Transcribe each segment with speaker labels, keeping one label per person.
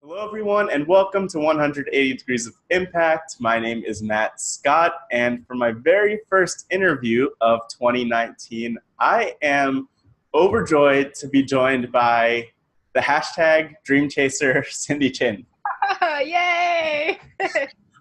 Speaker 1: Hello, everyone, and welcome to 180 Degrees of Impact. My name is Matt Scott, and for my very first interview of 2019, I am overjoyed to be joined by the hashtag Dream Chaser, Cindy Chin.
Speaker 2: Yay!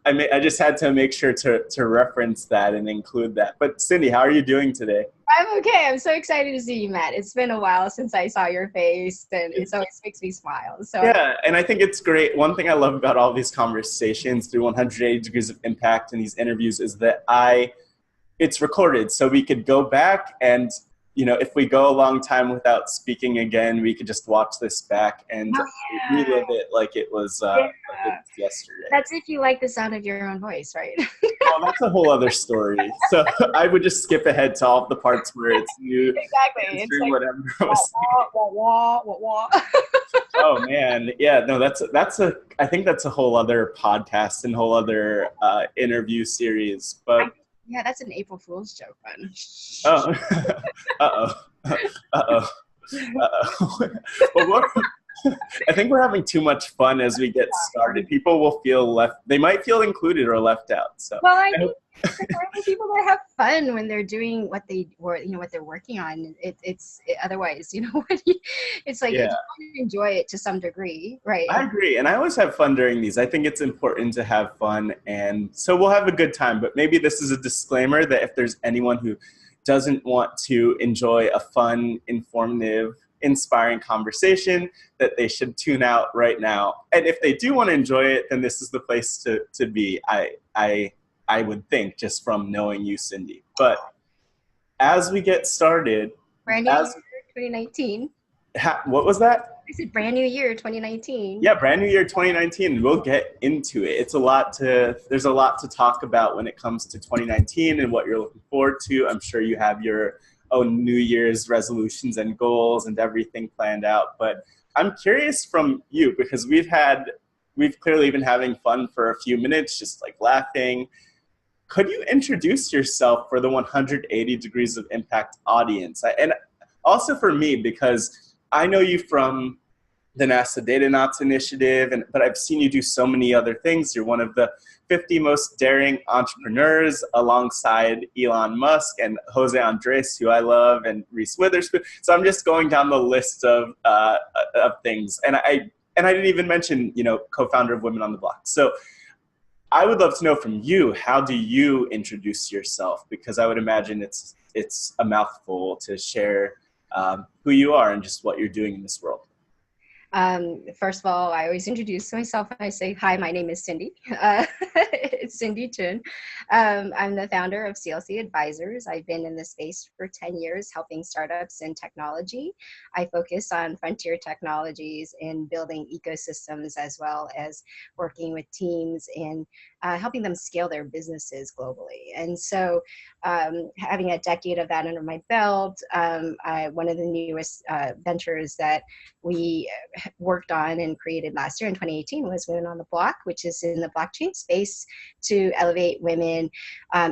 Speaker 1: I just had to make sure to reference that and include that. But Cindy, how are you doing today?
Speaker 2: I'm okay. I'm so excited to see you, Matt. It's been a while since I saw your face, and it always makes me smile.
Speaker 1: Yeah, and I think it's great. One thing I love about all these conversations through 180 Degrees of Impact and these interviews is that it's recorded, so we could go back and, if we go a long time without speaking again, we could just watch this back and
Speaker 2: Oh, yeah.
Speaker 1: relive it like it was
Speaker 2: Yeah.
Speaker 1: yesterday.
Speaker 2: That's if you like the sound of your own voice, right?
Speaker 1: Well, that's a whole other story. So I would just skip ahead to all the parts where it's new,
Speaker 2: Exactly. It's
Speaker 1: answering
Speaker 2: like
Speaker 1: whatever I was
Speaker 2: wah, wah, wah, wah, wah, wah.
Speaker 1: Oh man, yeah, no, I think that's a whole other podcast and whole other interview series. But
Speaker 2: Yeah, that's an April Fool's joke one.
Speaker 1: oh, uh oh, uh oh. Well, I think we're having too much fun as we get started. People will feel left; they might feel included or left out. So
Speaker 2: Well, I think there are people that have fun when they're doing what they were, what they're working on. Otherwise, it's like
Speaker 1: yeah.
Speaker 2: you enjoy it to some degree, right?
Speaker 1: I agree. And I always have fun during these. I think it's important to have fun. And so we'll have a good time. But maybe this is a disclaimer that if there's anyone who doesn't want to enjoy a fun, informative, inspiring conversation, that they should tune out right now. And if they do want to enjoy it, then this is the place to be. I would think, just from knowing you, Cindy. But as we get started,
Speaker 2: Brand new year 2019.
Speaker 1: what was that?
Speaker 2: I said brand new year 2019.
Speaker 1: Yeah, brand new year 2019. We'll get into it. There's a lot to talk about when it comes to 2019 and what you're looking forward to. I'm sure you have your own New Year's resolutions and goals and everything planned out. But I'm curious from you, because we've clearly been having fun for a few minutes, just like laughing. Could you introduce yourself for the 180 Degrees of Impact audience? And also for me, because I know you from the NASA Data Knots initiative, but I've seen you do so many other things. You're one of the 50 most daring entrepreneurs alongside Elon Musk and Jose Andres, who I love, and Reese Witherspoon. So I'm just going down the list of things. And I didn't even mention, co-founder of Women on the Block. So I would love to know from you, how do you introduce yourself? Because I would imagine it's a mouthful to share who you are and just what you're doing in this world.
Speaker 2: First of all, I always introduce myself. I say, hi, my name is Cindy. It's Cindy Chin. I'm the founder of CLC Advisors. I've been in the space for 10 years, helping startups in technology. I focus on frontier technologies and building ecosystems, as well as working with teams and helping them scale their businesses globally. And so having a decade of that under my belt, one of the newest ventures that we worked on and created last year in 2018 was Women on the Block, which is in the blockchain space to elevate women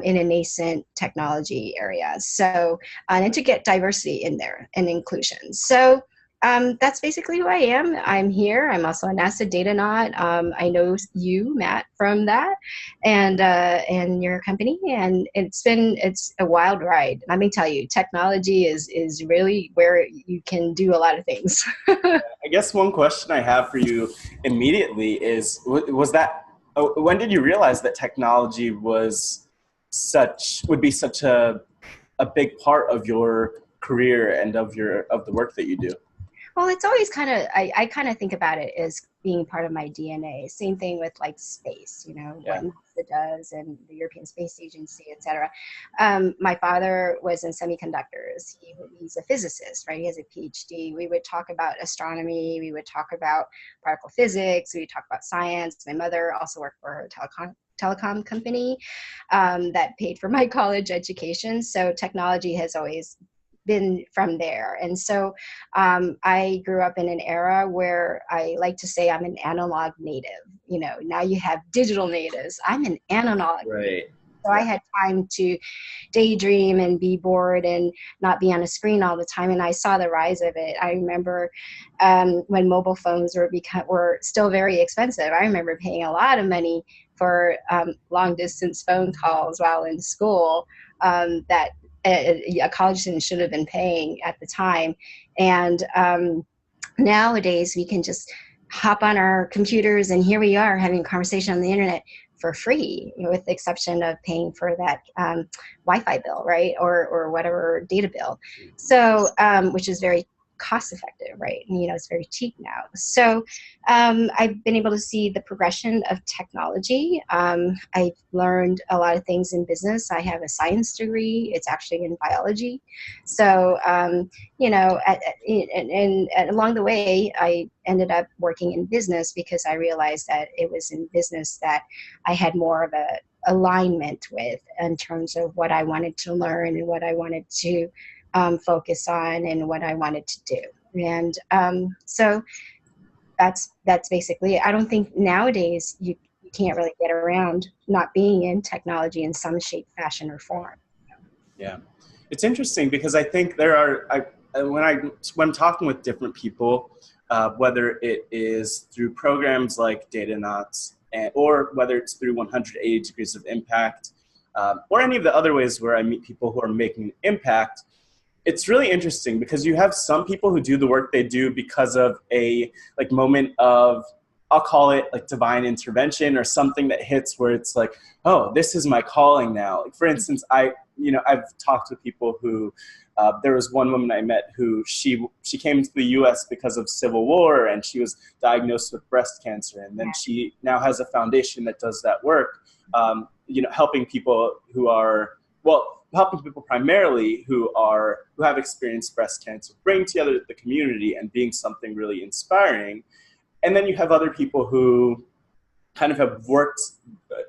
Speaker 2: in a nascent technology area. So, and to get diversity in there and inclusion. So that's basically who I am. I'm here. I'm also a NASA Data Knot. I know you, Matt, from that, and your company, and it's a wild ride. Let me tell you, technology is really where you can do a lot of things.
Speaker 1: I guess one question I have for you immediately is, when did you realize that technology would be such a big part of your career and of the work that you do?
Speaker 2: Well, it's always I kind of think about it as being part of my DNA. Same thing with like space, what NASA does and the European Space Agency, et cetera. My father was in semiconductors. He's a physicist, right? He has a PhD. We would talk about astronomy. We would talk about particle physics. We would talk about science. My mother also worked for a telecom company that paid for my college education. So technology has always been from there. And so I grew up in an era where I like to say I'm an analog native. Now you have digital natives. I'm an analog.
Speaker 1: Right.
Speaker 2: So I had time to daydream and be bored and not be on a screen all the time. And I saw the rise of it. I remember when mobile phones were still very expensive. I remember paying a lot of money for long distance phone calls while in school that a college student should have been paying at the time. And nowadays we can just hop on our computers and here we are having a conversation on the internet for free, with the exception of paying for that Wi-Fi bill, right, or whatever data bill. So, which is very cost effective, right? And, it's very cheap now. So I've been able to see the progression of technology. I've learned a lot of things in business. I have a science degree. It's actually in biology. So, and along the way, I ended up working in business because I realized that it was in business that I had more of a alignment with in terms of what I wanted to learn and what I wanted to focus on and what I wanted to do. And so that's basically it. I don't think nowadays you can't really get around not being in technology in some shape, fashion, or form.
Speaker 1: Yeah, it's interesting because I think there are, when I'm talking with different people, whether it is through programs like Datanauts, or whether it's through 180 Degrees of Impact, or any of the other ways where I meet people who are making an impact, it's really interesting because you have some people who do the work they do because of a moment of, I'll call it like divine intervention or something that hits where it's like, oh, this is my calling now. Like, for instance, I've talked to people who, there was one woman I met who she came to the U.S. because of civil war and she was diagnosed with breast cancer. And then she now has a foundation that does that work, helping people who are, helping people primarily who have experienced breast cancer, bring together the community and being something really inspiring. And then you have other people who kind of have worked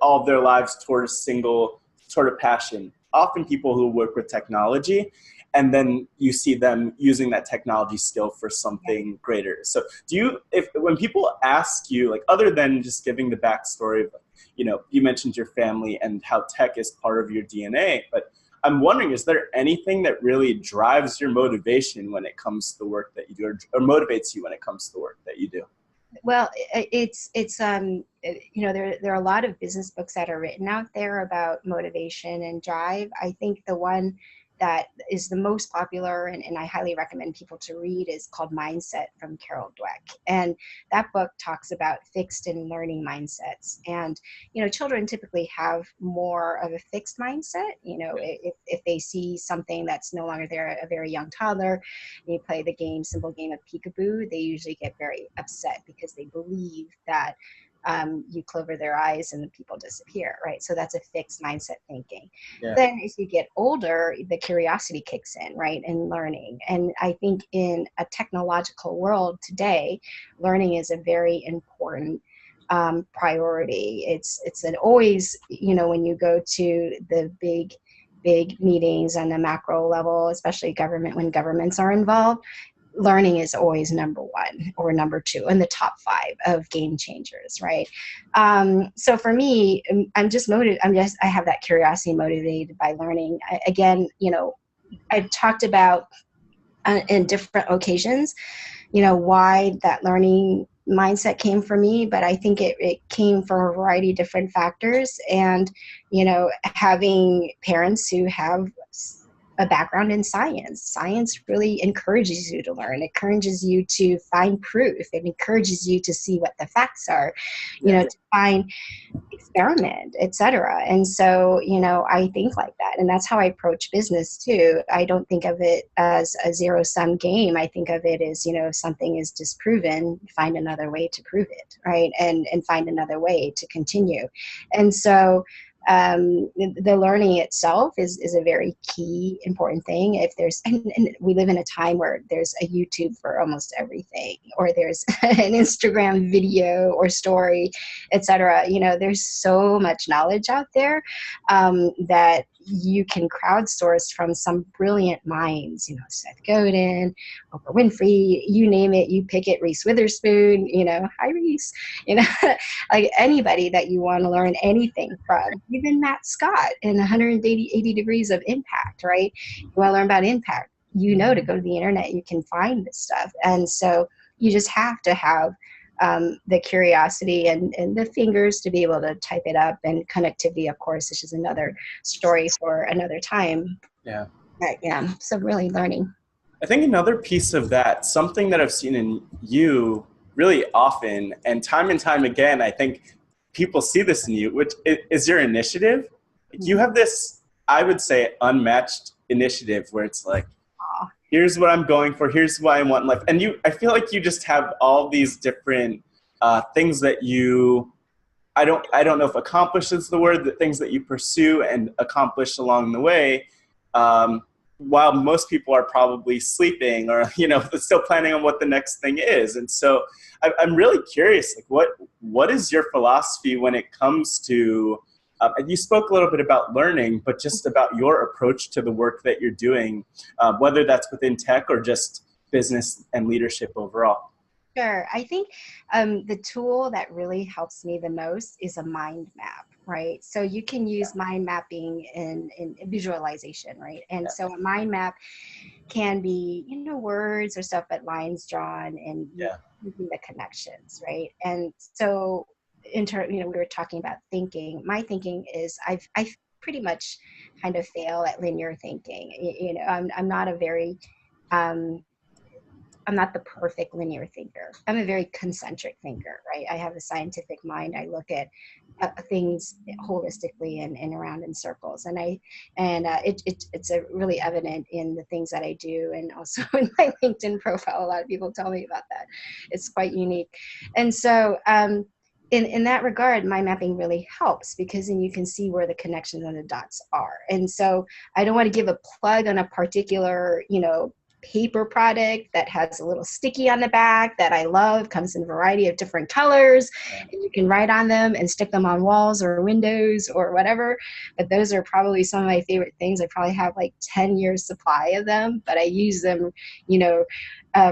Speaker 1: all of their lives toward a single sort of passion, often people who work with technology, and then you see them using that technology skill for something greater. So when people ask you, like, other than just giving the backstory of, you mentioned your family and how tech is part of your DNA, but I'm wondering, is there anything that really drives your motivation when it comes to the work that you do, or motivates you when it comes to the work that you do?
Speaker 2: Well, it's there are a lot of business books that are written out there about motivation and drive. I think the one that is the most popular and I highly recommend people to read is called Mindset from Carol Dweck. And that book talks about fixed and learning mindsets. And, children typically have more of a fixed mindset. If they see something that's no longer there, a very young toddler, and you play the simple game of peekaboo, they usually get very upset because they believe that you clover their eyes and the people disappear, right? So that's a fixed mindset thinking. Yeah. Then as you get older, the curiosity kicks in, right? And learning. And I think in a technological world today, learning is a very important priority. It's always, when you go to the big meetings on the macro level, especially when governments are involved, learning is always number one or number two in the top 5 of game changers, right? So for me, I'm just motivated. I have that curiosity motivated by learning. I've talked about in different occasions, why that learning mindset came for me, but I think it came from a variety of different factors. And, having parents who have a background in science really encourages you to learn. It encourages you to find proof. It encourages you to see what the facts are, to find, experiment, etc. And so, I think like that. And that's how I approach business too. I don't think of it as a zero-sum game. I think of it as, if something is disproven, find another way to prove it, right? And find another way to continue. And so, the learning itself is a very key important thing. If there's and we live in a time where there's a YouTube for almost everything, or there's an Instagram video or story, etc. There's so much knowledge out there that you can crowdsource from some brilliant minds, Seth Godin, Oprah Winfrey, you name it, you pick it, Reese Witherspoon, hi Reese, like anybody that you want to learn anything from, even Matt Scott in 180 degrees of impact, right? You want to learn about impact, to go to the internet, you can find this stuff. And so you just have to have the curiosity and the fingers to be able to type it up, and connectivity, of course, which is another story for another time.
Speaker 1: Yeah.
Speaker 2: But yeah, so really learning.
Speaker 1: I think another piece of that, something that I've seen in you really often and time again, I think people see this in you, which is your initiative. You have this, I would say, unmatched initiative where it's like, here's what I'm going for, here's what I want in life. And I feel like you just have all these different things that you, I don't know if accomplish is the word, the things that you pursue and accomplish along the way, while most people are probably sleeping or, still planning on what the next thing is. And so I'm really curious, like what is your philosophy when it comes to, and you spoke a little bit about learning, but just about your approach to the work that you're doing, whether that's within tech or just business and leadership overall.
Speaker 2: Sure. I think the tool that really helps me the most is a mind map, right? So you can use mind mapping in visualization, right? And so a mind map can be, words or stuff, but lines drawn and using the connections, right? And so we were talking about thinking. My thinking is I pretty much kind of fail at linear thinking. I'm not a very I'm not the perfect linear thinker. I'm a very concentric thinker, right? I have a scientific mind. I look at things holistically and around in circles. And it's really evident in the things that I do, and also in my LinkedIn profile. A lot of people tell me about that. It's quite unique. And so in that regard, mind mapping really helps, because then you can see where the connections and the dots are. And so I don't want to give a plug on a particular, paper product that has a little sticky on the back that I love, comes in a variety of different colors, and you can write on them and stick them on walls or windows or whatever. But those are probably some of my favorite things. I probably have like 10 years supply of them, but I use them,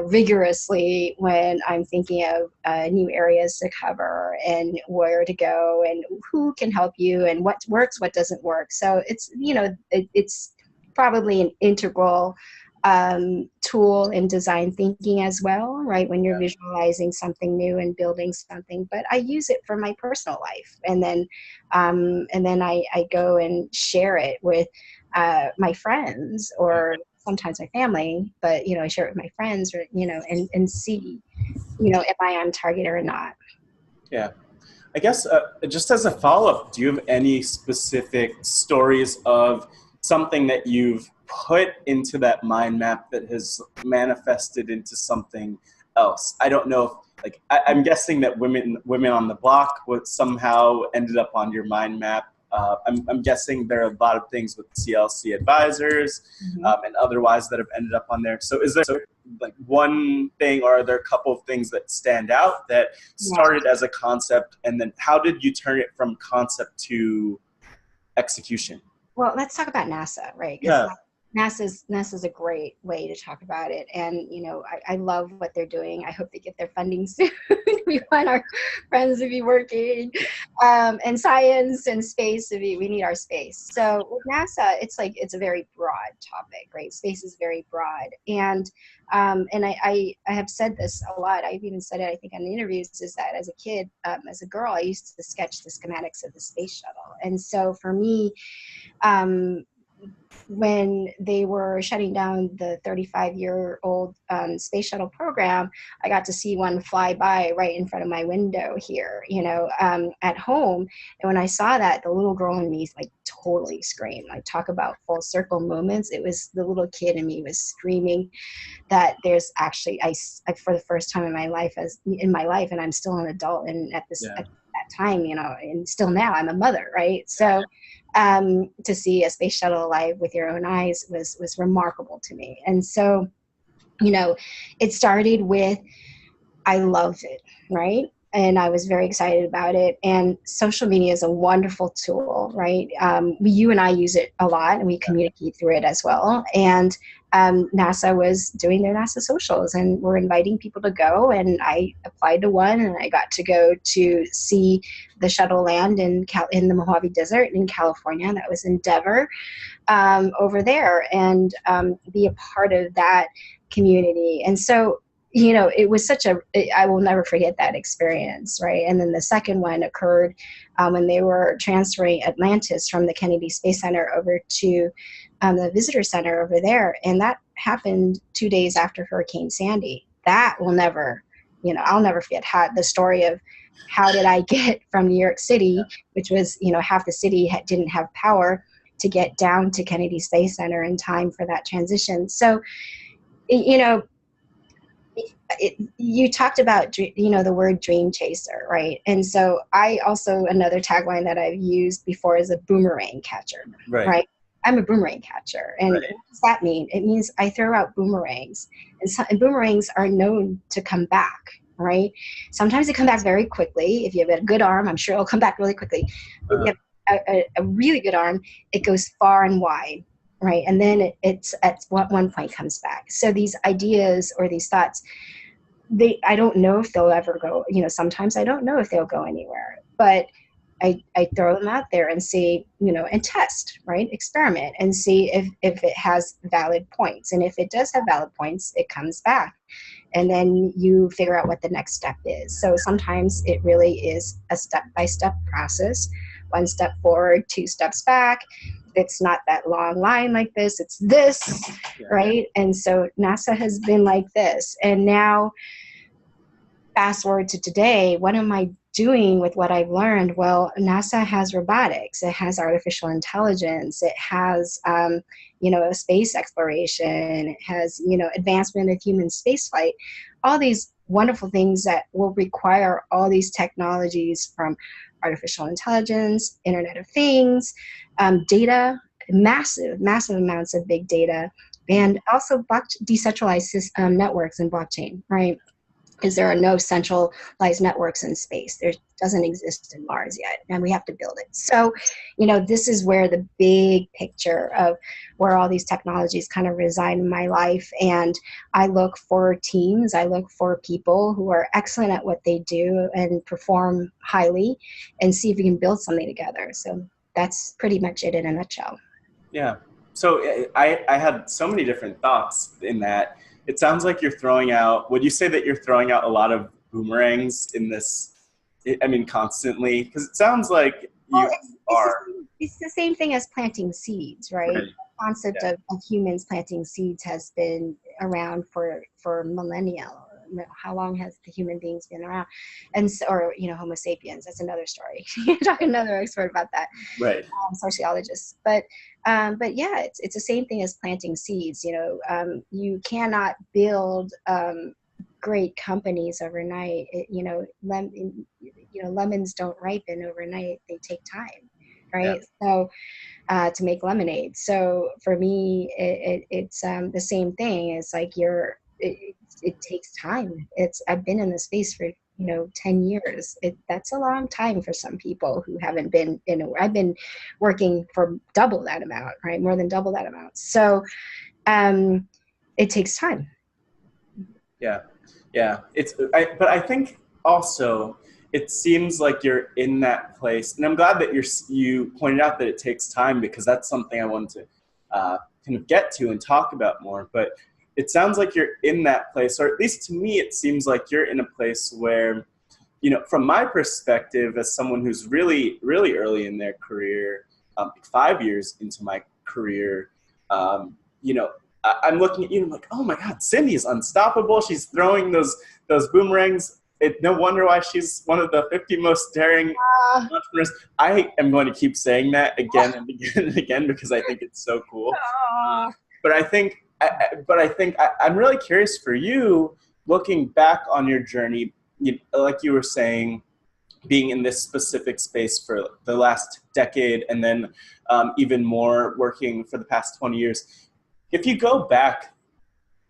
Speaker 2: rigorously when I'm thinking of new areas to cover and where to go and who can help you and what works, what doesn't work. So it's, it's probably an integral tool in design thinking as well, right? When you're visualizing something new and building something. But I use it for my personal life, and then I go and share it with my friends, or sometimes my family. But I share it with my friends, or and see, if I am target or not.
Speaker 1: Yeah. I guess just as a follow-up, do you have any specific stories of something that you've put into that mind map that has manifested into something else? I don't know if, I'm guessing that women on the block somehow ended up on your mind map. I'm guessing there are a lot of things with CLC advisors and otherwise that have ended up on there. So is there one thing, or are there a couple of things that stand out that started as a concept, and then how did you turn it from concept to execution?
Speaker 2: Well, let's talk about NASA, right?
Speaker 1: Yeah.
Speaker 2: NASA's a great way to talk about it. And, I love what they're doing. I hope they get their funding soon. We want our friends to be working, and science and space we need our space. So with NASA, it's a very broad topic, right? Space is very broad. And I have said this a lot. I've even said it, I think, on the interviews, is that as a kid, as a girl, I used to sketch the schematics of the space shuttle. And so for me, when they were shutting down the 35-year-old space shuttle program, I got to see one fly by right in front of my window here, at home. And when I saw that, the little girl in me totally screamed. Talk about full circle moments. It was the little kid in me was screaming that there's actually, I for the first time in my life, and I'm still an adult, and at that time, and still now I'm a mother, right? So to see a space shuttle alive with your own eyes was remarkable to me. And so, it started with, I loved it, right? and I was very excited about it. And social media is a wonderful tool, right? You and I use it a lot, and we communicate through it as well. And NASA was doing their NASA socials, and we're inviting people to go. And I applied to one, and I got to go to see the shuttle land in the Mojave Desert in California. That was Endeavour over there, and be a part of that community. And so, it was I will never forget that experience, right? And then the second one occurred when they were transferring Atlantis from the Kennedy Space Center over to the visitor center over there. And that happened 2 days after Hurricane Sandy. That will never, I'll never forget the story of how did I get from New York City, which was, half the city didn't have power, to get down to Kennedy Space Center in time for that transition. So, you talked about, the word dream chaser, right? And so another tagline that I've used before is a boomerang catcher, right? I'm a boomerang catcher. And what does that mean? It means I throw out boomerangs, and boomerangs are known to come back, right? Sometimes they come back very quickly. If you have a good arm, I'm sure it'll come back really quickly. If you have a really good arm, it goes far and wide, right? And then it's at one point comes back. So these ideas or these thoughts, I don't know if they'll ever go, sometimes I don't know if they'll go anywhere, but I throw them out there and see, and test, right? Experiment and see if it has valid points. And if it does have valid points, it comes back. And then you figure out what the next step is. So sometimes it really is a step-by-step process, 1 step forward, 2 steps back. It's not that long line like this, it's this, right? And so NASA has been like this. And now, fast forward to today, what am I doing with what I've learned? Well, NASA has robotics, it has artificial intelligence, it has, space exploration, it has, advancement of human spaceflight, all these wonderful things that will require all these technologies, from artificial intelligence, Internet of Things, data, massive amounts of big data, and also decentralized networks and blockchain, right? Because there are no centralized networks in space. There doesn't exist in Mars yet, and we have to build it. So, this is where the big picture of where all these technologies kind of reside in my life. And I look for teams, I look for people who are excellent at what they do and perform highly, and see if we can build something together. So that's pretty much it in a nutshell.
Speaker 1: Yeah. So I had so many different thoughts in that. It sounds like you're throwing out, would you say that you're throwing out a lot of boomerangs in this, constantly? Because it sounds like
Speaker 2: it's the same thing as planting seeds, right? The concept of humans planting seeds has been around for millennia. How long has the human beings been around? And so, or, Homo sapiens, that's another story. You're talking to another expert about that.
Speaker 1: Right.
Speaker 2: Sociologists. But yeah, it's the same thing as planting seeds. You cannot build great companies overnight. Lemons don't ripen overnight. They take time, right? So to make lemonade. So for me, it's the same thing. It's like it takes time. I've been in the space for 10 years. That's a long time for some people who haven't been I've been working for double that amount, right? More than double that amount. So it takes time.
Speaker 1: Yeah. But I think also it seems like you're in that place, and I'm glad that you pointed out that it takes time, because that's something I wanted to kind of get to and talk about more. But it sounds like you're in that place, or at least to me, it seems like you're in a place where, from my perspective, as someone who's really, really early in their career, 5 years into my career, I'm looking at you and I'm like, oh my God, Cindy is unstoppable. She's throwing those boomerangs. No wonder why she's one of the 50 most daring entrepreneurs. I am going to keep saying that again and again and again, because I think it's so cool. But I think I'm really curious for you, looking back on your journey, like you were saying, being in this specific space for the last decade, and then even more working for the past 20 years. If you go back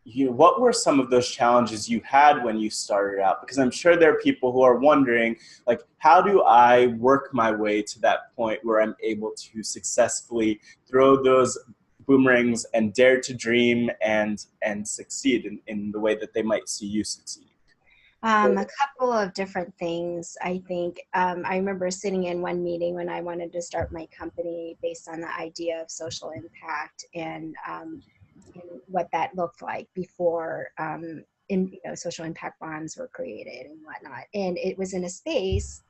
Speaker 1: what were some of those challenges you had when you started out? Because I'm sure there are people who are wondering, like, how do I work my way to that point where I'm able to successfully throw those boomerangs and dare to dream and succeed in the way that they might see you succeed?
Speaker 2: A couple of different things. I think I remember sitting in one meeting when I wanted to start my company based on the idea of social impact and what that looked like before social impact bonds were created and whatnot. And it was in a space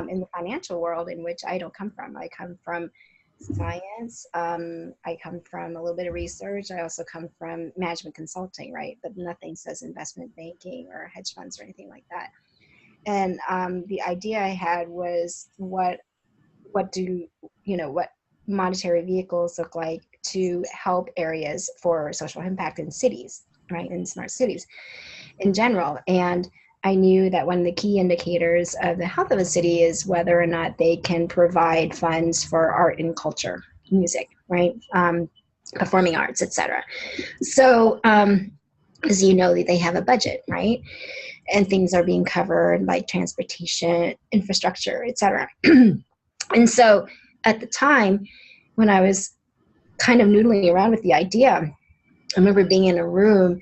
Speaker 2: in the financial world in which I don't come from. I come from science. I come from a little bit of research. I also come from management consulting, right? But nothing says investment banking or hedge funds or anything like that. And the idea I had was what monetary vehicles look like to help areas for social impact in cities, right? In smart cities in general. And I knew that one of the key indicators of the health of a city is whether or not they can provide funds for art and culture, music, right? Performing arts, etc. So, as you know, they have a budget, right? And things are being covered like transportation, infrastructure, etc. And so at the time when I was kind of noodling around with the idea, I remember being in a room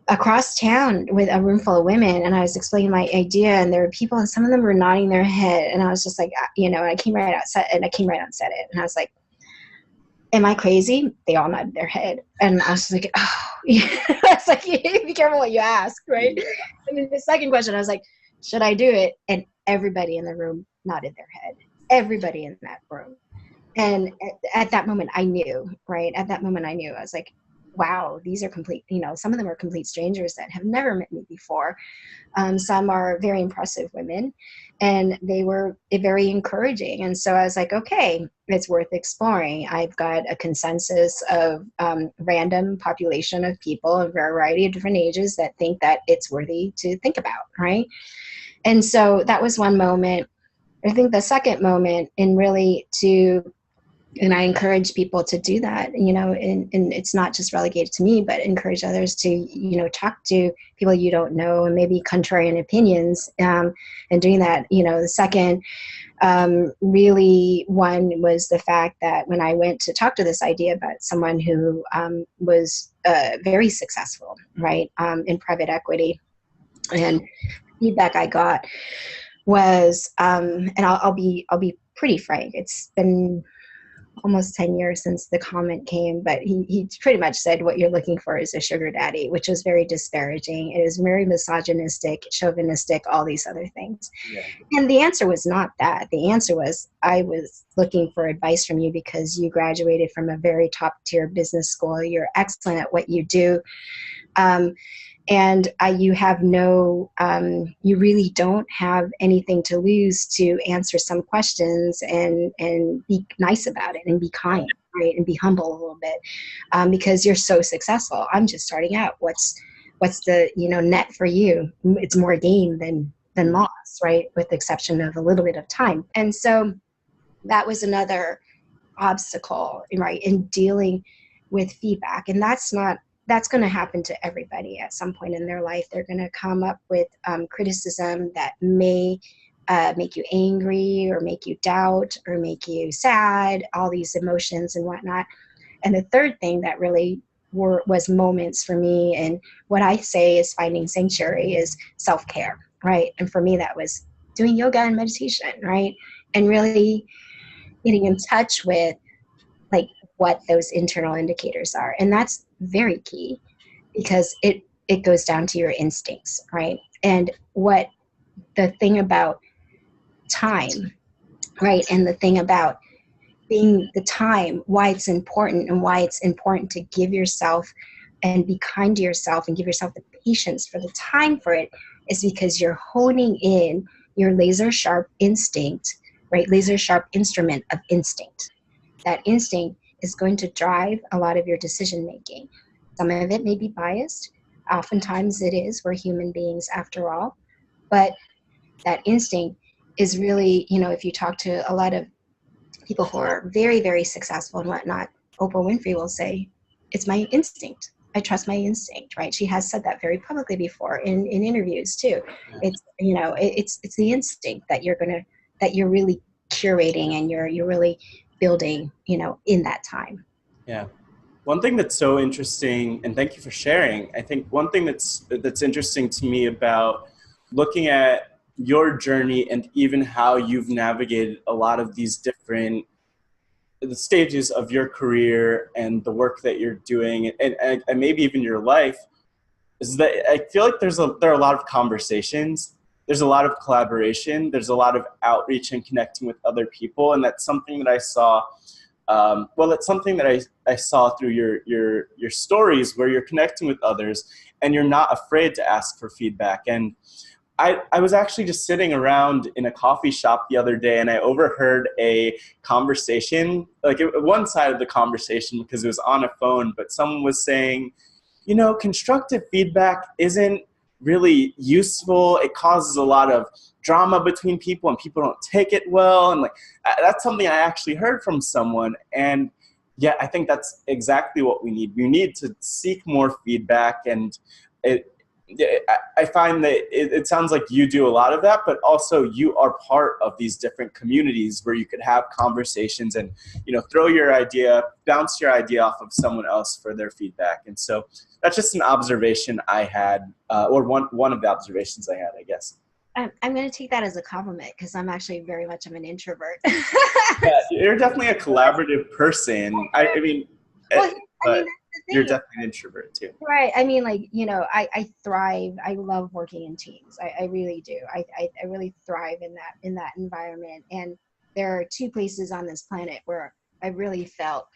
Speaker 2: across town with a room full of women, and I was explaining my idea, and there were people, and some of them were nodding their head, and I was just like, and I came right out and said it, and I was like, am I crazy? They all nodded their head, and I was like, oh, it's like, be careful what you ask, right? And then the second question, I was like, should I do it? And everybody in the room nodded their head, everybody in that room. And at that moment I knew, right? At that moment I knew. I was like, wow, these are complete, some of them are complete strangers that have never met me before. Some are very impressive women, and they were very encouraging. And so I was like, okay, it's worth exploring. I've got a consensus of random population of people of a variety of different ages that think that it's worthy to think about, right? And so that was one moment. I think the second moment, and I encourage people to do that, and it's not just relegated to me, but encourage others to, talk to people you don't know and maybe contrarian opinions, and doing that. The second really one was the fact that when I went to talk to this idea about someone who was very successful, right, in private equity, and feedback I got was, and I'll be pretty frank, it's been almost 10 years since the comment came, but he pretty much said what you're looking for is a sugar daddy, which was very disparaging. It is very misogynistic, chauvinistic, all these other things. Yeah. And the answer was not that. The answer was, I was looking for advice from you because you graduated from a very top tier business school. You're excellent at what you do. And you really don't have anything to lose to answer some questions and be nice about it and be kind, right? And be humble a little bit, because you're so successful. I'm just starting out. What's the, net for you? It's more gain than loss, right? With the exception of a little bit of time. And so that was another obstacle, right? In dealing with feedback. And that's going to happen to everybody at some point in their life. They're going to come up with criticism that may make you angry or make you doubt or make you sad, all these emotions and whatnot. And the third thing that really was moments for me, and what I say is finding sanctuary, is self-care, right? And for me, that was doing yoga and meditation, right? And really getting in touch with like what those internal indicators are. And that's very key because it goes down to your instincts, right? And what the thing about time, right? And the thing about being the time, why it's important and why it's important to give yourself and be kind to yourself and give yourself the patience for the time for it, is because you're honing in your laser sharp instinct, right? Laser sharp instrument of instinct. That instinct is going to drive a lot of your decision making. Some of it may be biased. Oftentimes it is. We're human beings after all. But that instinct is really, if you talk to a lot of people who are very, very successful and whatnot, Oprah Winfrey will say, it's my instinct. I trust my instinct, right? She has said that very publicly before in interviews too.
Speaker 1: Yeah.
Speaker 2: It's, you know, it's the instinct that that you're really curating and you're really building, you know, in that time.
Speaker 1: Yeah. One thing that's so interesting, and thank you for sharing, I think one thing that's interesting to me about looking at your journey and even how you've navigated a lot of these different the stages of your career and the work that you're doing and maybe even your life is that I feel like there are a lot of conversations, there's a lot of collaboration, there's a lot of outreach and connecting with other people, and that's something that I saw. That's something that I saw through your stories where you're connecting with others and you're not afraid to ask for feedback. And I was actually just sitting around in a coffee shop the other day and I overheard a conversation, like one side of the conversation because it was on a phone, but someone was saying, you know, constructive feedback isn't really useful. It causes a lot of drama between people and people don't take it well. And like, that's something I actually heard from someone. And yeah, I think that's exactly what we need. We need to seek more feedback. And I find that it sounds like you do a lot of that, but also you are part of these different communities where you could have conversations and, you know, throw your idea, bounce your idea off of someone else for their feedback. And so that's just an observation I had, or one of the observations I had, I guess.
Speaker 2: I'm going to take that as a compliment because I'm actually very much of an introvert.
Speaker 1: Yeah, you're definitely a collaborative person. I mean,
Speaker 2: well,
Speaker 1: but you're definitely an introvert too.
Speaker 2: Right. I mean, like, you know, I thrive. I love working in teams. I really do. I really thrive in that environment. And there are two places on this planet where I really felt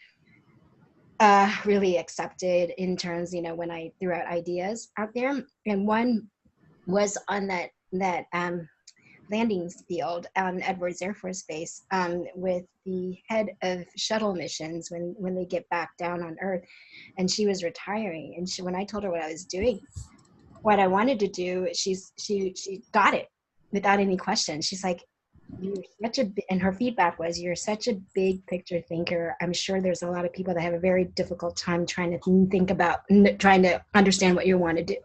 Speaker 2: really accepted in terms, you know, when I threw out ideas out there. And one was on that landing field on Edwards Air Force Base with the head of shuttle missions when they get back down on Earth, and she was retiring. And when I told her what I was doing, what I wanted to do, she got it without any question. She's like, "You're such a," and her feedback was, "You're such a big picture thinker. I'm sure there's a lot of people that have a very difficult time trying to understand what you want to do."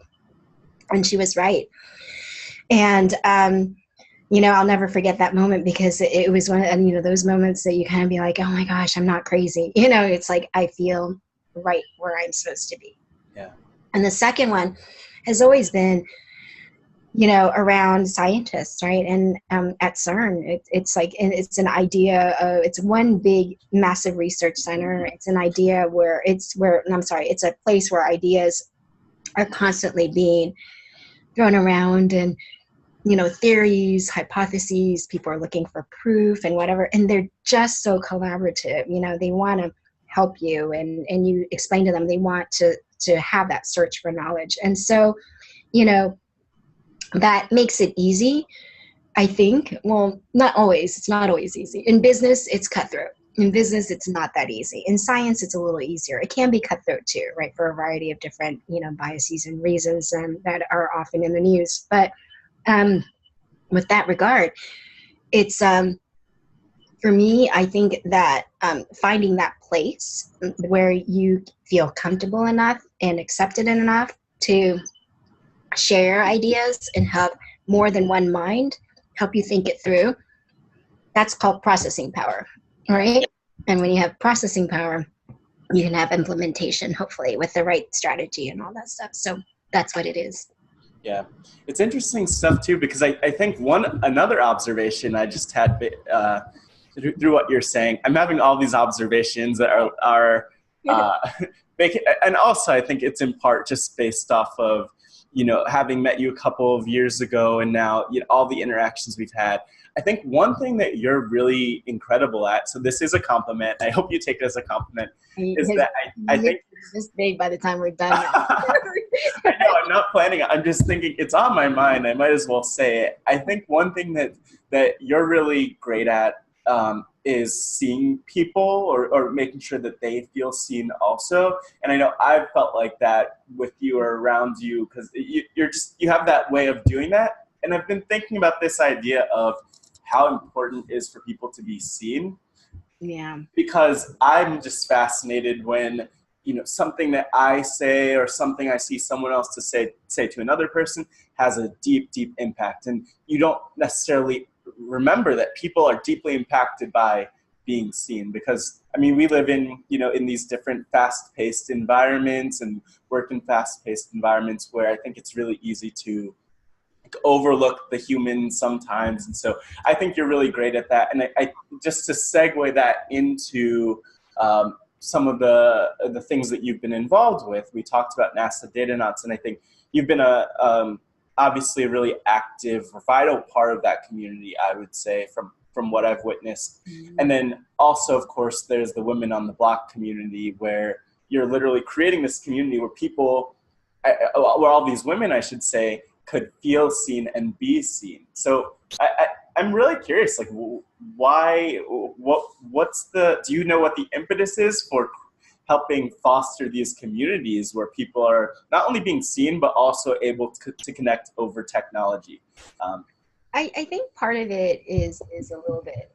Speaker 2: And she was right. And you know, I'll never forget that moment because it was one of, you know, those moments that you kind of be like, oh my gosh, I'm not crazy. You know, it's like, I feel right where I'm supposed to be.
Speaker 1: Yeah.
Speaker 2: And the second one has always been, you know, around scientists, right? And at CERN, it's like, and it's an idea of, it's one big, massive research center. It's an idea it's a place where ideas are constantly being thrown around, and, you know, theories, hypotheses, people are looking for proof and whatever, and they're just so collaborative. You know, they want to help you, and you explain to them, they want to have that search for knowledge. And so, you know, that makes it easy, I think. Well, not always. It's not always easy. In business, it's cutthroat. In business, it's not that easy. In science, it's a little easier. It can be cutthroat too, right? For a variety of different, you know, biases and reasons that are often in the news. But with that regard, it's for me, I think that finding that place where you feel comfortable enough and accepted enough to share ideas and have more than one mind help you think it through, that's called processing power, right? And when you have processing power, you can have implementation, hopefully, with the right strategy and all that stuff. So that's what it is.
Speaker 1: Yeah, it's interesting stuff too, because I think another observation I just had through what you're saying, I'm having all these observations that are and also I think it's in part just based off of, you know, having met you a couple of years ago and now, you know, all the interactions we've had. I think one thing that you're really incredible at, so this is a compliment, I hope you take it as a compliment, is that I think
Speaker 2: this big by the time we're done.
Speaker 1: I know, I'm not planning. I'm just thinking it's on my mind. I might as well say it. I think one thing that you're really great at is seeing people or making sure that they feel seen also. And I know I've felt like that with you or around you, because you have that way of doing that. And I've been thinking about this idea of how important it is for people to be seen.
Speaker 2: Yeah.
Speaker 1: Because I'm just fascinated when something that I say or something I see someone else to say to another person has a deep, deep impact. And you don't necessarily remember that people are deeply impacted by being seen, because we live in these different fast-paced environments and work in fast-paced environments where I think it's really easy to overlook the human sometimes. And so I think you're really great at that. And I just to segue that into some of the things that you've been involved with, we talked about NASA Datanauts, and I think you've been obviously a really active, vital part of that community, I would say, from what I've witnessed. Mm-hmm. And then also, of course, there's the Women on the Block community, where you're literally creating this community where where all these women, I should say, could feel seen and be seen. So I'm really curious, like, why, do you know what the impetus is for helping foster these communities where people are not only being seen, but also able to connect over technology?
Speaker 2: I think part of it is a little bit,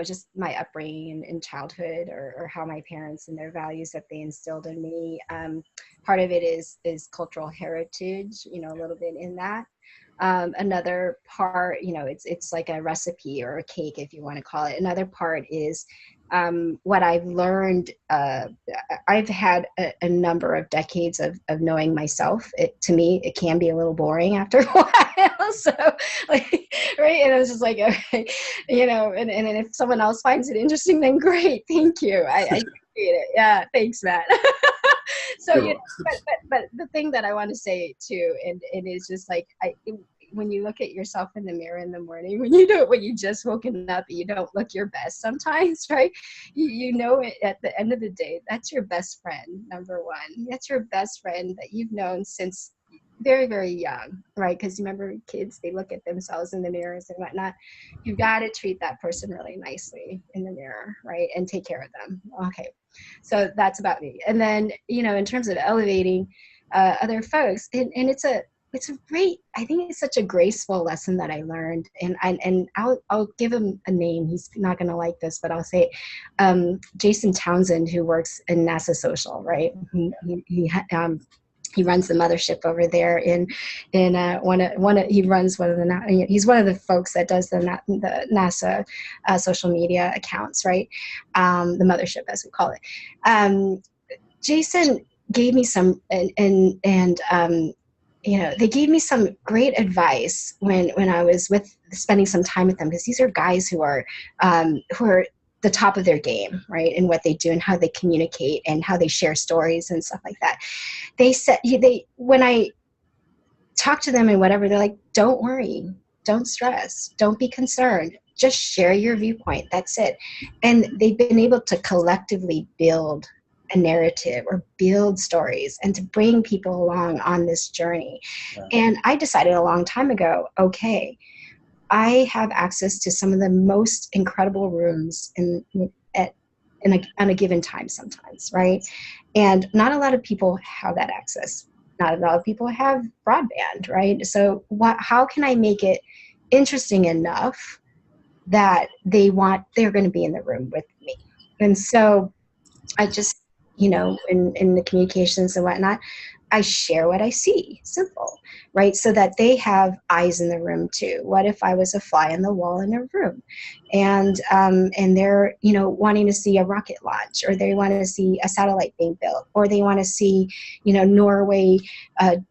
Speaker 2: just my upbringing in childhood, or how my parents and their values that they instilled in me. Part of it is cultural heritage, a little bit in that. Another part, it's like a recipe or a cake, if you want to call it. Another part is what I've learned. I've had a number of decades of knowing myself. To me, it can be a little boring after a while. So, right? And I was just like, okay, and if someone else finds it interesting, then great, thank you. I appreciate it. Yeah, thanks, Matt. So, but the thing that I want to say too, and it is just like, when you look at yourself in the mirror in the morning, when you just woken up, you don't look your best sometimes, right? You know it at the end of the day, that's your best friend, number one. That's your best friend that you've known since very, very young, right? Because you remember kids, they look at themselves in the mirrors and whatnot. You've got to treat that person really nicely in the mirror, right? And take care of them. Okay. So that's about me. And then, in terms of elevating other folks, and it's a great, I think it's such a graceful lesson that I learned. And I'll give him a name. He's not going to like this, but I'll say Jason Townsend, who works in NASA Social, right? He runs the mothership over there he runs he's one of the folks that does the NASA social media accounts, right? The mothership, as we call it. Jason gave me some, they gave me some great advice when I was spending some time with them, because these are guys who are the top of their game, right? And what they do and how they communicate and how they share stories and stuff like that. They said, when I talk to them and whatever, they're like, don't worry, don't stress, don't be concerned, just share your viewpoint. That's it. And they've been able to collectively build a narrative or build stories and to bring people along on this journey. Yeah. And I decided a long time ago, okay, I have access to some of the most incredible rooms on a given time sometimes, right? And not a lot of people have that access. Not a lot of people have broadband, right? So how can I make it interesting enough that they're going to be in the room with me? And so I just, in the communications and whatnot, I share what I see, simple, right? So that they have eyes in the room too. What if I was a fly on the wall in a room, and they're wanting to see a rocket launch, or they want to see a satellite being built, or they want to see Norway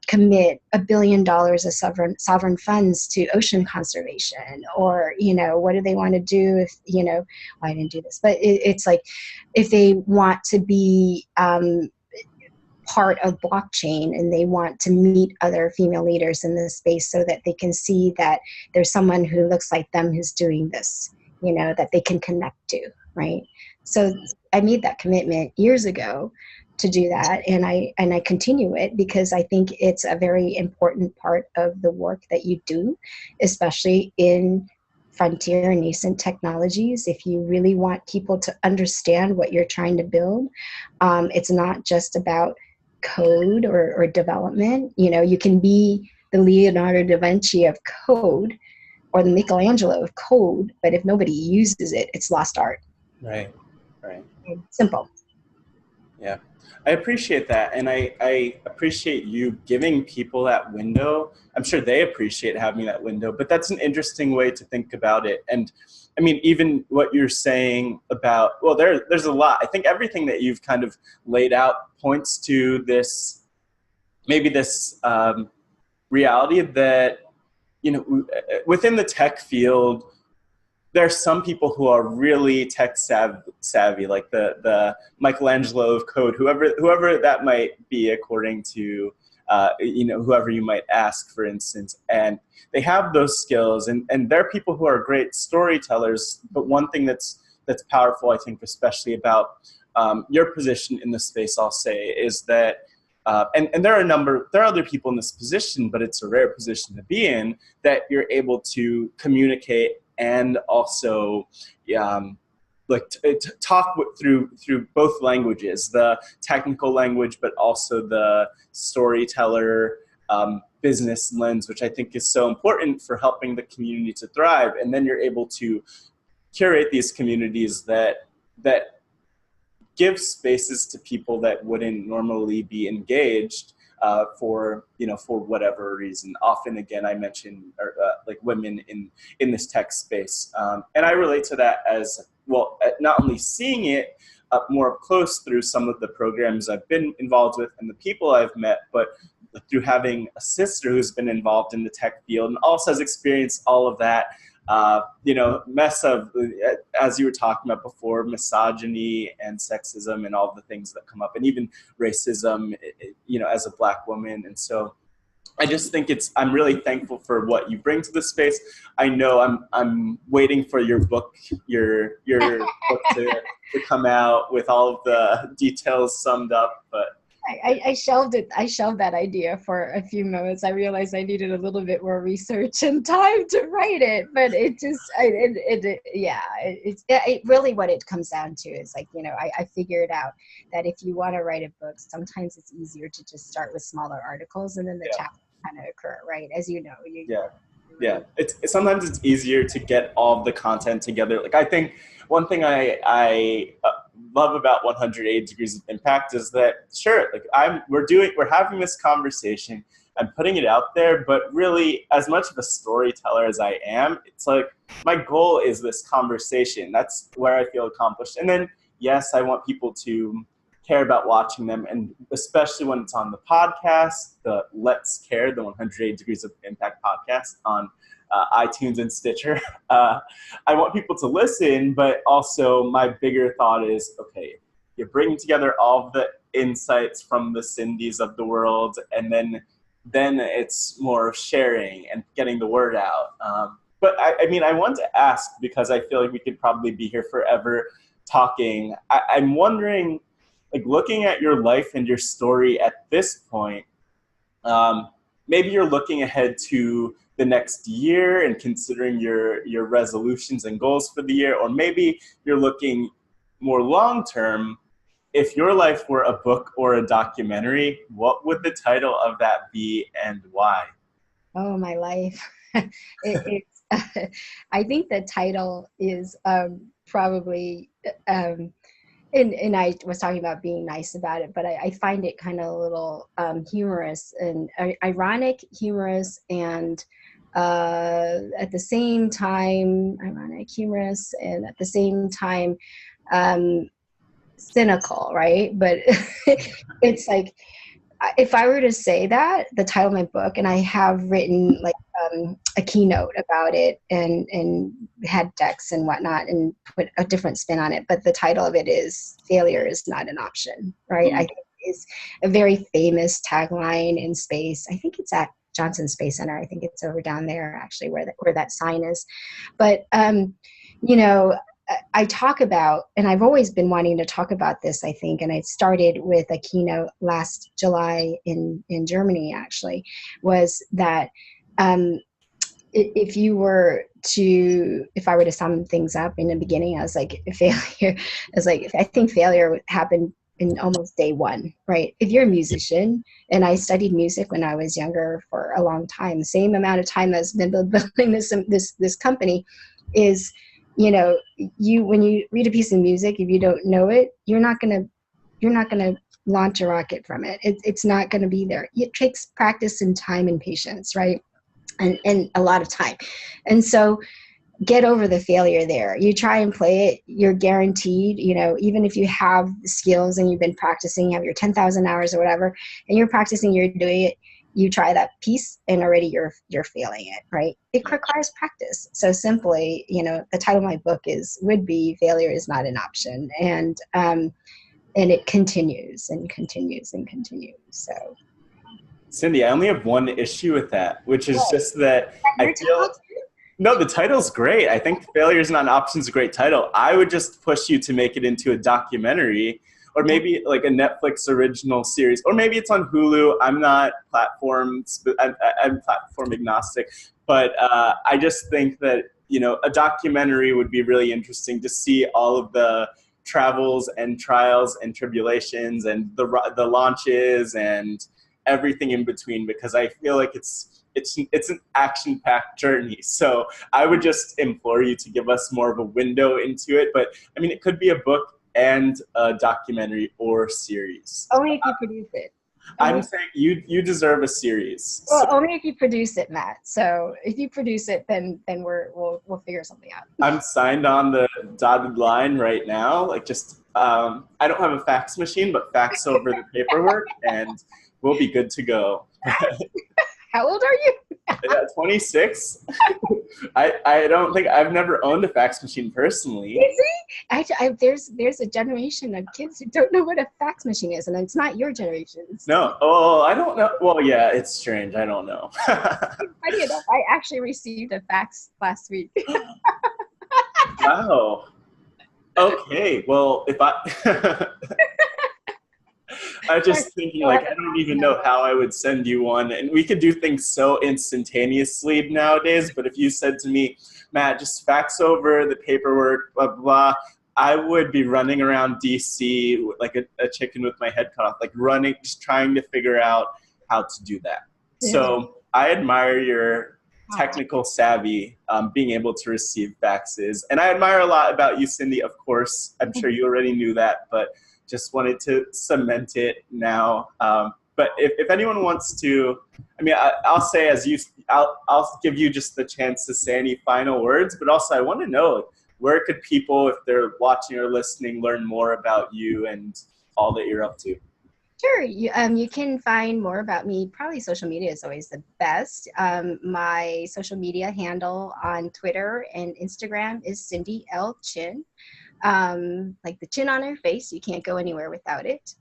Speaker 2: commit $1 billion of sovereign funds to ocean conservation, or what do they want to do if I didn't do this, but it's like if they want to be part of blockchain and they want to meet other female leaders in this space so that they can see that there's someone who looks like them who's doing this, that they can connect to, right? So I made that commitment years ago to do that, and I continue it because I think it's a very important part of the work that you do, especially in frontier and nascent technologies. If you really want people to understand what you're trying to build, it's not just about code or development. You can be the Leonardo da Vinci of code or the Michelangelo of code, but if nobody uses it, it's lost art.
Speaker 1: Right.
Speaker 2: Simple.
Speaker 1: Yeah, I appreciate that. And I appreciate you giving people that window. I'm sure they appreciate having that window, but that's an interesting way to think about it. And I mean, even what you're saying about, well, there's a lot. I think everything that you've kind of laid out points to this, maybe this reality that, you know, within the tech field, there are some people who are really tech savvy, like the Michelangelo of code, whoever that might be, according to you know, whoever you might ask, for instance, and they have those skills, and there are people who are great storytellers. But one thing that's powerful, I think, especially about your position in the space, I'll say, is that. And there are other people in this position, but it's a rare position to be in, that you're able to communicate and also talk through both languages, the technical language, but also the storyteller business lens, which I think is so important for helping the community to thrive. And then you're able to curate these communities that give spaces to people that wouldn't normally be engaged for whatever reason. Often, again, I mentioned like women in this tech space, and I relate to that as well. Not only seeing it up more up close through some of the programs I've been involved with and the people I've met, but through having a sister who's been involved in the tech field and also has experienced all of that. Mess of, as you were talking about before, misogyny and sexism and all the things that come up, and even racism, as a Black woman. And so I just think I'm really thankful for what you bring to the space. I know I'm waiting for your book, your book to come out with all of the details summed up, but
Speaker 2: I shelved it. I shelved that idea for a few moments. I realized I needed a little bit more research and time to write it, but it's really what it comes down to is like, I figured out that if you want to write a book, sometimes it's easier to just start with smaller articles and then the chapters kind of occur, right? As you know.
Speaker 1: Yeah. Sometimes it's easier to get all of the content together. Like, I think one thing I love about 108 Degrees of Impact is that, sure, like we're having this conversation, I'm putting it out there, but really, as much of a storyteller as I am, it's like my goal is this conversation. That's where I feel accomplished. And then, yes, I want people to care about watching them, and especially when it's on the podcast, the Let's Care, the 108 Degrees of Impact podcast on iTunes and Stitcher. I want people to listen, but also my bigger thought is, okay, you're bringing together all of the insights from the Cindys of the world, and then it's more of sharing and getting the word out. But I want to ask, because I feel like we could probably be here forever talking. I'm wondering, like, looking at your life and your story at this point, maybe you're looking ahead to the next year and considering your resolutions and goals for the year, or maybe you're looking more long term. If your life were a book or a documentary, what would the title of that be and why?
Speaker 2: Oh, my life. It's I think the title is probably and I was talking about being nice about it, but I find it kind of a little humorous and ironic, humorous, and at the same time, ironic, humorous, and at the same time, cynical, right? But it's like, if I were to say that, the title of my book, and I have written like a keynote about it and had decks and whatnot and put a different spin on it, but the title of it is "Failure is Not an Option," right? I think it's a very famous tagline in space. I think it's at Johnson Space Center. I think it's over down there, actually, where that sign is. But I talk about, and I've always been wanting to talk about this, I think, and I started with a keynote last July in Germany, actually, was that if I were to sum things up in the beginning, I was like, I think failure would happen in almost day one, right? If you're a musician, and I studied music when I was younger for a long time, the same amount of time as been building this company, is, when you read a piece of music, if you don't know it, you're not going you're not going to launch a rocket from it. It's not going to be there. It takes practice and time and patience, right? And a lot of time. And so get over the failure there. You try and play it, you're guaranteed, even if you have the skills and you've been practicing, you have your 10,000 hours or whatever, and you're practicing, you're doing it, you try that piece and already you're failing it, right? It requires practice. So simply, the title of my book would be Failure is Not an Option. And it continues and continues and continues. So
Speaker 1: Cindy, I only have one issue with that, which is just that I feel... No, the title's great. I think Failure is Not an Option is a great title. I would just push you to make it into a documentary, or maybe like a Netflix original series, or maybe it's on Hulu. I'm not I'm platform agnostic, but I just think that, a documentary would be really interesting to see all of the travels and trials and tribulations and the launches and everything in between, because I feel like it's an action-packed journey. So I would just implore you to give us more of a window into it. But I mean, it could be a book and a documentary or series.
Speaker 2: Only if you produce it.
Speaker 1: I'm saying you deserve a series.
Speaker 2: Well, only if you produce it, Matt. So if you produce it, then we'll figure something out.
Speaker 1: I'm signed on the dotted line right now. Like I don't have a fax machine, but fax over the paperwork and we'll be good to go.
Speaker 2: How old are you?
Speaker 1: 26. I don't think I've never owned a fax machine personally.
Speaker 2: Is it? There's a generation of kids who don't know what a fax machine is, and it's not your generation.
Speaker 1: No. Oh, I don't know. Well, yeah, it's strange. I don't know.
Speaker 2: Funny enough, I actually received a fax last week.
Speaker 1: Wow. Okay. Well, if I... I was just thinking, I don't even know how I would send you one. And we could do things so instantaneously nowadays. But if you said to me, Matt, just fax over the paperwork, blah, blah, blah, I would be running around DC like a chicken with my head cut off, like running, just trying to figure out how to do that. Yeah. So I admire your technical savvy, being able to receive faxes. And I admire a lot about you, Cindy, of course. I'm sure you already knew that, but just wanted to cement it now. But if anyone wants to, I mean, I'll say I'll give you just the chance to say any final words, but also I want to know, where could people, if they're watching or listening, learn more about you and all that you're up to?
Speaker 2: Sure. You can find more about me. Probably social media is always the best. My social media handle on Twitter and Instagram is Cindy L. Chin. Like the chin on her face, you can't go anywhere without it.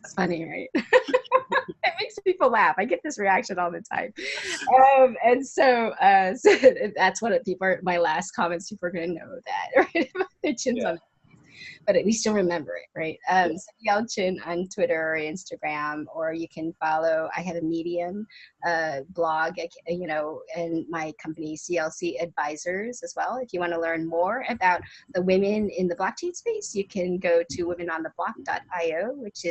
Speaker 2: It's funny, right? It makes people laugh. I get this reaction all the time. And so that's what my last comments, people are going to know that, right? Their chins on. But at least you'll remember it, right? Cindy L. Chin on Twitter or Instagram, or you can follow, I have a Medium blog, and my company CLC Advisors as well. If you want to learn more about the women in the blockchain space, you can go to womenontheblock.io, which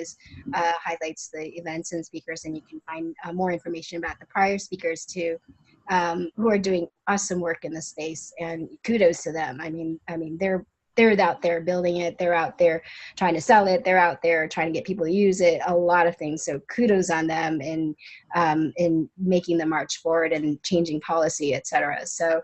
Speaker 2: highlights the events and speakers, and you can find more information about the prior speakers too, who are doing awesome work in the space, and kudos to them. I mean, they're out there building it. They're out there trying to sell it. They're out there trying to get people to use it. A lot of things. So kudos on them in making the march forward and changing policy, et cetera. So,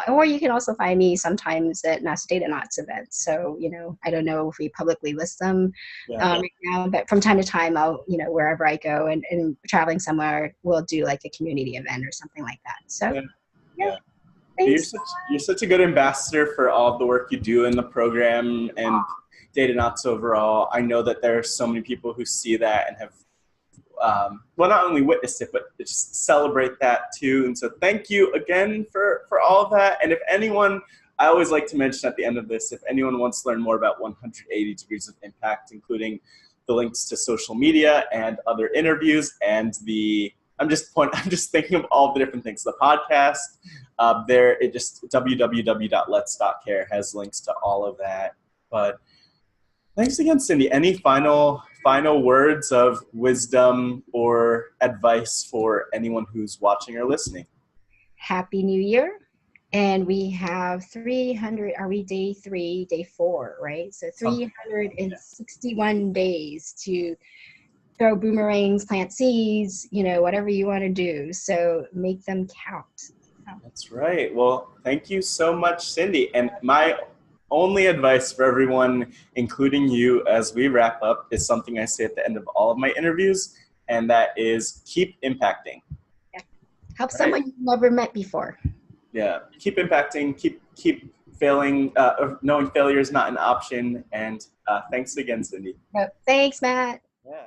Speaker 2: or you can also find me sometimes at NASA Datanauts events. So, I don't know if we publicly list them right now, but from time to time, I'll, wherever I go and traveling somewhere, we'll do like a community event or something like that. So, yeah.
Speaker 1: You're such a good ambassador for all of the work you do in the program and Datanauts overall. I know that there are so many people who see that and have, not only witnessed it, but just celebrate that too. And so thank you again for all of that. And if anyone, I always like to mention at the end of this, if anyone wants to learn more about 180 Degrees of Impact, including the links to social media and other interviews and I'm just thinking of all the different things. The podcast, www.lets.care has links to all of that. But thanks again, Cindy. Any final words of wisdom or advice for anyone who's watching or listening?
Speaker 2: Happy New Year. And we have 300, are we day 3, day 4, right? So
Speaker 1: Something. Yeah.
Speaker 2: 361 days to throw boomerangs, plant seeds, whatever you want to do. So make them count.
Speaker 1: That's right. Well, thank you so much, Cindy. And my only advice for everyone, including you, as we wrap up, is something I say at the end of all of my interviews, and that is keep impacting.
Speaker 2: Yeah. Help
Speaker 1: Right?
Speaker 2: someone you've never met before.
Speaker 1: Yeah, keep impacting, keep failing, knowing failure is not an option. And thanks again, Cindy.
Speaker 2: Thanks, Matt.
Speaker 1: Yeah.